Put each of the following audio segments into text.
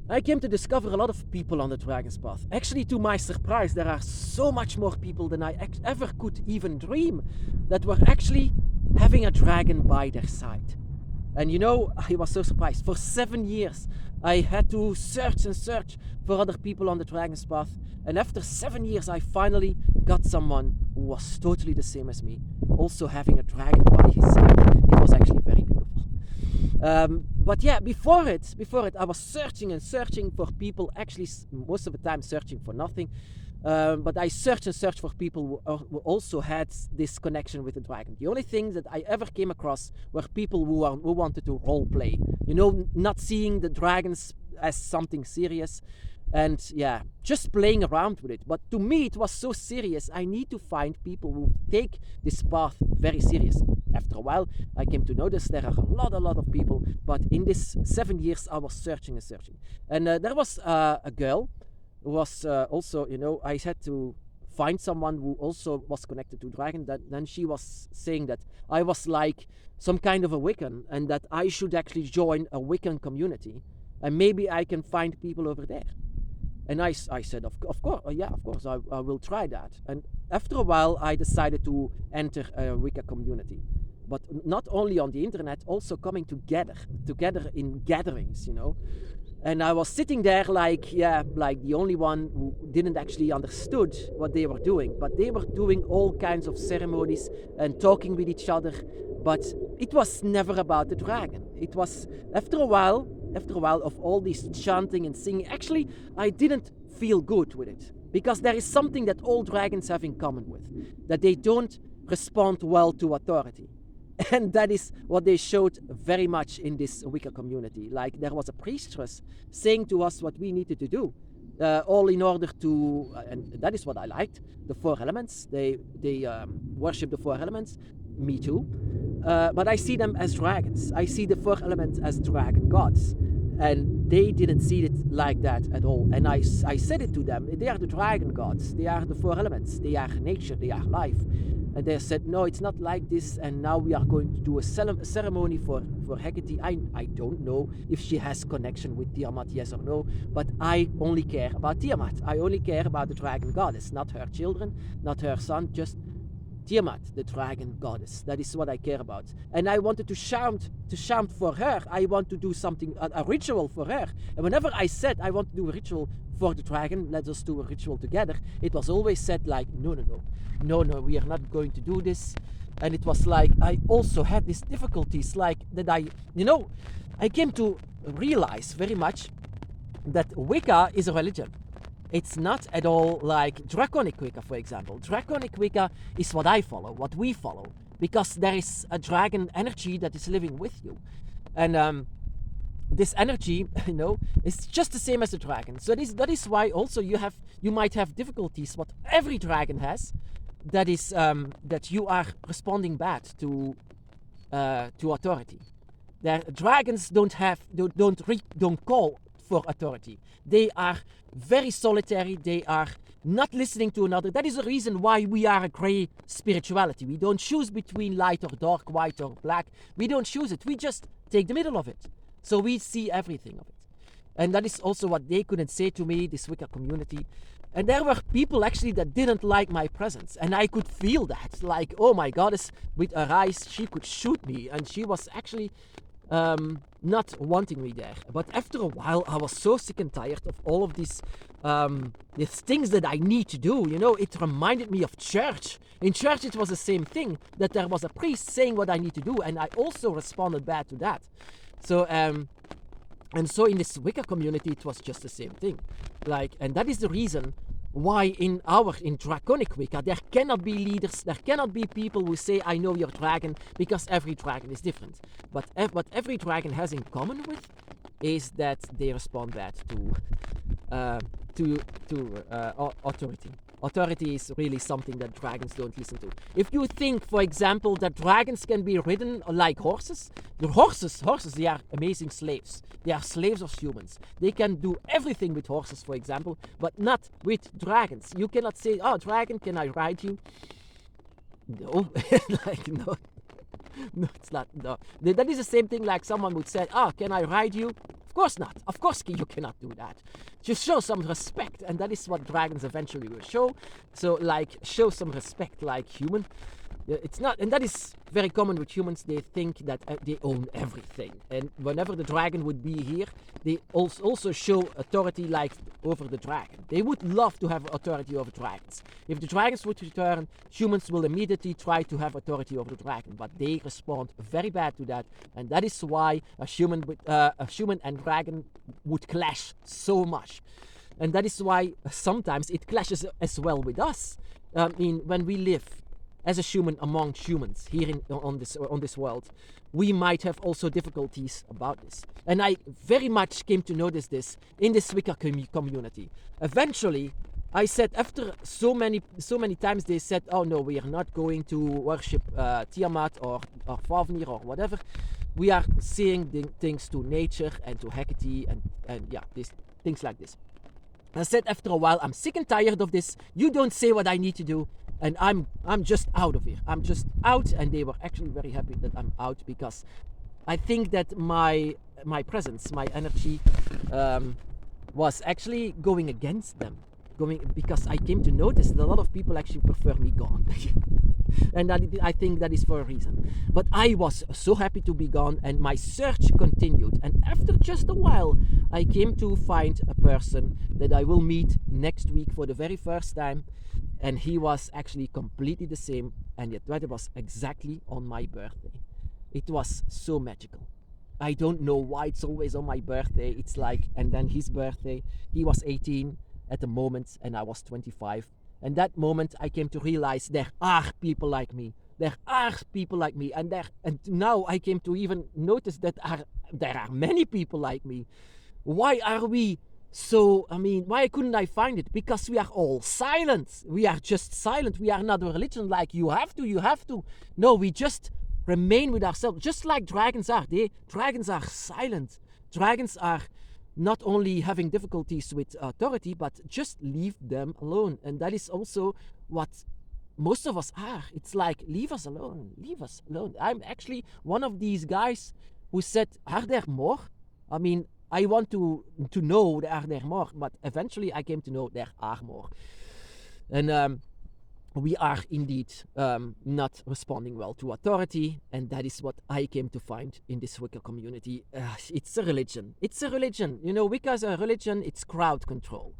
I came to discover a lot of people on the Dragon's Path. Actually, to my surprise, there are so much more people than I ever could even dream that were actually having a dragon by their side. And you know, I was so surprised. For 7 years, I had to search and search for other people on the Dragon's Path. And after 7 years, I finally got someone who was totally the same as me, also having a dragon by his side. It was actually very beautiful. But yeah, before it, I was searching and searching for people, actually most of the time searching for nothing. But I searched and searched for people who also had this connection with the dragon. The only thing that I ever came across were people who wanted to role play. You know, not seeing the dragons as something serious, and yeah, just playing around with it. But to me, it was so serious. I need to find people who take this path very serious. After a while, I came to notice there are a lot of people. But in this 7 years, I was searching and searching. And there was a girl who was also, you know, I had to find someone who also was connected to dragon. Then she was saying that I was like some kind of a Wiccan, and that I should actually join a Wiccan community, and maybe I can find people over there. And I said, of course, yeah, of course, I will try that. And after a while, I decided to enter a Wicca community. But not only on the internet, also coming together in gatherings, you know. And I was sitting there like the only one who didn't actually understood what they were doing. But they were doing all kinds of ceremonies and talking with each other. But it was never about the dragon. It was, after a while of all this chanting and singing, actually, I didn't feel good with it. Because there is something that all dragons have in common with, that they don't respond well to authority. And that is what they showed very much in this Wicca community. Like, there was a priestess saying to us what we needed to do, all in order to, and that is what I liked, the 4 elements. They worship the 4 elements, me too. But I see them as dragons. I see the 4 elements as dragon gods. And they didn't see it like that at all. And I said it to them, they are the dragon gods. They are the 4 elements. They are nature, they are life. And they said, no, it's not like this, and now we are going to do a ceremony for Hecate. I don't know if she has connection with Tiamat, yes or no, but I only care about Tiamat. I only care about the dragon goddess, not her children, not her son, just Tiamat, the dragon goddess. That is what I care about. And I wanted to shout for her. I want to do something, a ritual for her. And whenever I said I want to do a ritual for the dragon, let us do a ritual together, it was always said like, no, we are not going to do this. And it was like, I also had these difficulties, like that I came to realize very much that Wicca is a religion. It's not at all like Draconic Wicca, for example. Draconic Wicca is what I follow, what we follow, because there is a dragon energy that is living with you. And this energy, is just the same as the dragon. So that is why also you might have difficulties, what every dragon has, that is that you are responding bad to authority. Dragons don't call for authority. They are very solitary. They are not listening to another. That is the reason why we are a gray spirituality. We don't choose between light or dark, white or black. We don't choose it. We just take the middle of it. So we see everything of it. And that is also what they couldn't say to me, this Wicca community. And there were people actually that didn't like my presence. And I could feel that. Like, oh my goddess, with her eyes, she could shoot me. And she was actually not wanting me there. But after a while, I was so sick and tired of all of these things that I need to do. It reminded me of church. In church, it was the same thing, that there was a priest saying what I need to do, and I also responded bad to that. So, and so in this Wicca community, it was just the same thing. And that is the reason why in Draconic Wicca, there cannot be leaders, there cannot be people who say, I know your dragon, because every dragon is different. But what every dragon has in common with is that they respond bad to authority. Authority is really something that dragons don't listen to. If you think, for example, that dragons can be ridden like horses, the horses, they are amazing slaves. They are slaves of humans. They can do everything with horses, for example, but not with dragons. You cannot say, oh, dragon, can I ride you? No, no. No, it's not. No, that is the same thing like someone would say, can I ride you? Of course not. Of course you cannot do that. Just show some respect, and that is what dragons eventually will show. So like show some respect like human. It's not, and that is very common with humans. They think that they own everything, and whenever the dragon would be here, they also show authority like over the dragon. They would love to have authority over dragons. If the dragons would return, humans will immediately try to have authority over the dragon, but they respond very bad to that, and that is why a human and dragon would clash so much, and that is why sometimes it clashes as well with us. I mean, when we live as a human among humans here on this world, we might have also difficulties about this. And I very much came to notice this in this Wicca community. Eventually, I said, after so many times they said, oh no, we are not going to worship Tiamat or Fafnir or whatever. We are seeing things to nature and to Hecate and yeah, things like this. I said after a while, I'm sick and tired of this. You don't say what I need to do. And I'm just out of here. I'm just out, and they were actually very happy that I'm out, because I think that my presence, my energy, was actually going against them. Because I came to notice that a lot of people actually prefer me gone. And I think that is for a reason. But I was so happy to be gone, and my search continued. And after just a while, I came to find a person that I will meet next week for the very first time. And he was actually completely the same, and yet that was exactly on my birthday. It was so magical. I don't know why it's always on my birthday. It's like, and then his birthday, he was 18 at the moment, and I was 25. And that moment I came to realize there are people like me. There are people like me, and now I came to even notice that there are many people like me. Why are we so, I mean, why couldn't I find it? Because we are all silent. We are just silent. We are not a religion like you have to. No, we just remain with ourselves, just like dragons are. Dragons are silent. Dragons are not only having difficulties with authority, but just leave them alone. And that is also what most of us are. It's like, leave us alone. Leave us alone. I'm actually one of these guys who said, are there more? I mean, I want to know are there more, but eventually I came to know there are more. And we are indeed not responding well to authority, and that is what I came to find in this Wicca community. It's a religion. It's a religion. You know, Wicca is a religion. It's crowd control.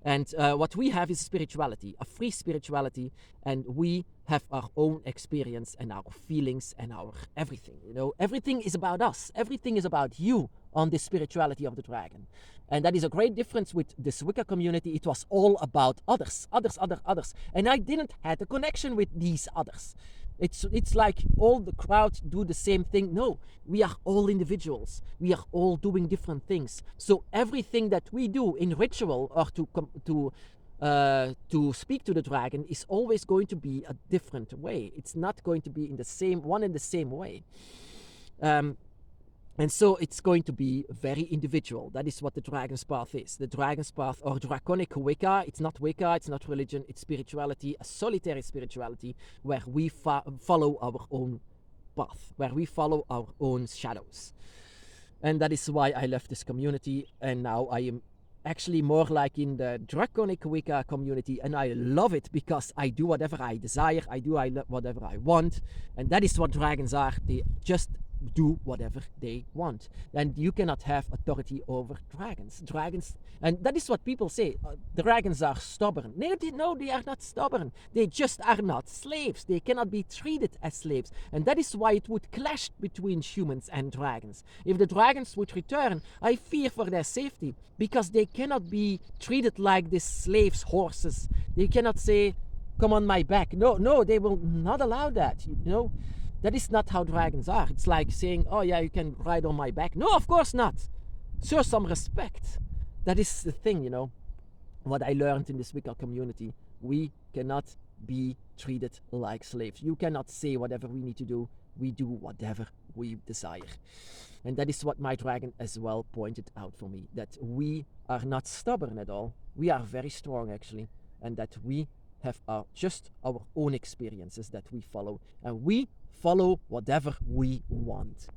And what we have is spirituality, a free spirituality, and we have our own experience and our feelings and our everything. You know, everything is about us. Everything is about you on the spirituality of the dragon. And that is a great difference with this Wicca community. It was all about others. And I didn't have a connection with these others. It's like all the crowd do the same thing. No, we are all individuals. We are all doing different things. So everything that we do in ritual or to speak to the dragon is always going to be a different way. It's not going to be in the same way. And so it's going to be very individual. That is what the Dragon's Path is. The Dragon's Path, or Draconic Wicca, it's not Wicca, it's not religion, it's spirituality, a solitary spirituality where we follow our own path, where we follow our own shadows. And that is why I left this community, and now I am actually more like in the Draconic Wicca community, and I love it because I do whatever I desire, whatever I want, and that is what dragons are. They just do whatever they want, and you cannot have authority over dragons. And that is what people say, dragons are stubborn. No, they are not stubborn. They just are not slaves. They cannot be treated as slaves, and that is why it would clash between humans and dragons. If the dragons would return, I fear for their safety, because they cannot be treated like these slaves, horses. They cannot say, come on my back. No, they will not allow that, you know. That is not how dragons are. It's like saying, oh yeah, you can ride on my back. No, of course not. Show some respect. That is the thing, you know. What I learned in this Wicca community. We cannot be treated like slaves. You cannot say whatever we need to do. We do whatever we desire. And that is what my dragon as well pointed out for me. That we are not stubborn at all. We are very strong actually. And that we have just our own experiences that we follow. And we follow whatever we want.